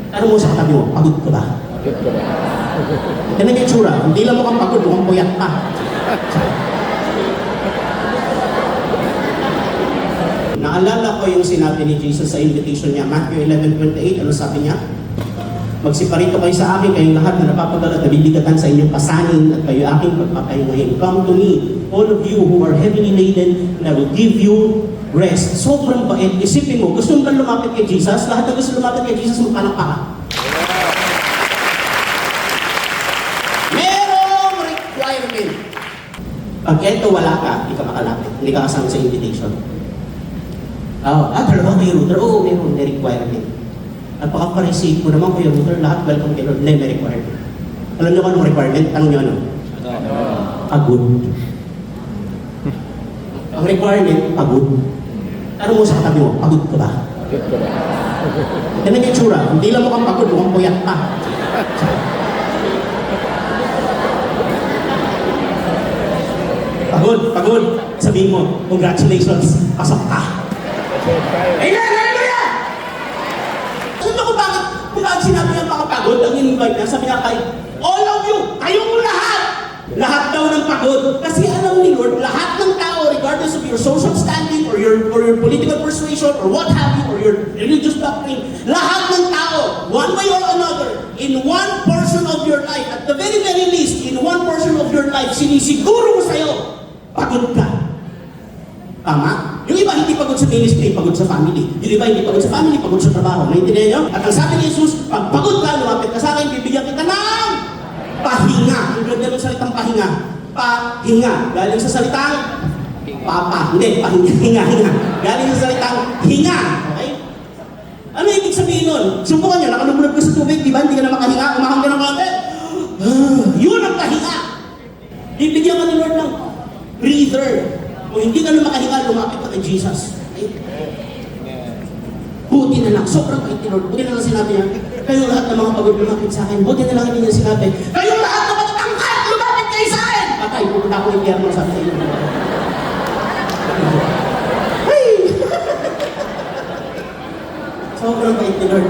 Ano mo sa katabi mo? Pagod ka ba? Ganun yung tsura. Hindi lang mukhang pagod, mukhang puyat pa. Naalala ko yung sinabi ni Jesus sa invitation niya, Matthew 11:28, ano sabi niya? Magsiparito kayo sa akin, kayong lahat na napapagala at nabibigatan sa inyong pasanin at kayo aking pagpapahingahin. Come to me, all of you who are heavily laden, and I will give you rest. Sobrang bait. Isipin mo, gusto mo ba lumapit kay Jesus? Lahat na gusto lumapit kay Jesus, magpalakpakan. Merong requirement. Pag ito wala ka, hindi ka makalapit. Hindi ka kasama sa invitation. Talaga may router? Oo, may requirement. Napaka-parisate ko naman, Kuya Router, lahat welcome kay Lord. May requirement. Alam niyo kung anong requirement? Tanong niyo ano? Pagod. Ang requirement, pagod. Ano mo sa katabi mo? Pagod ka ba? Ganun yung tsura. Hindi lang mukhang pagod, mukhang puyat pa. Pagod. Sabihin mo, congratulations, pasok ka. Amen! Hallelujah! Alam ko bakit sinabi niya makapagod, ang invite niya, sabi niya kay all of you, kayong lahat daw ng pagod. Kasi alam ni Lord, lahat ng tao, regardless of your social standing or your political persuasion or what have you, or your religious doctrine, lahat ng tao, one way or another, in one portion of your life, at the very, very least, in one portion of your life, sinisiguro mo sa'yo, pagod ka. Tama? Yung iba hindi pagod sa ministry, pagod sa family. Yung iba hindi pagod sa family, pagod sa trabaho. Naintindihan niyo? At ang sabi ni Jesus, pag pagod ka, lumapit ka sa akin, bibigyan kita ng pahinga. Ang ganda ng salitang pahinga. Pahinga. Galing sa salitang Hindi, pahinga. Galing sa salitang hinga. Okay? Ano ibig sabihin nun? Subukan niyo, nakalubulog ka sa tubig, di ba? Hindi ka na makahinga, umahang ka ng konti. Yun ang pahinga. Bibigyan ka ni Lord ng breather. Kung hindi ka na makahinga, lumapit ka kay Jesus. Okay? Buti na lang, sobrang bait ni Lord. Buti na lang sinabi niya, kayong lahat ng mga pagod lumapit sa akin. Buti na lang hindi niya sinabi, kayong lahat na matatangkad, lumapit kayo sa akin! Patay, pupunta ako ng Pierno, sabi sa inyo. Sobrang bait ni Lord.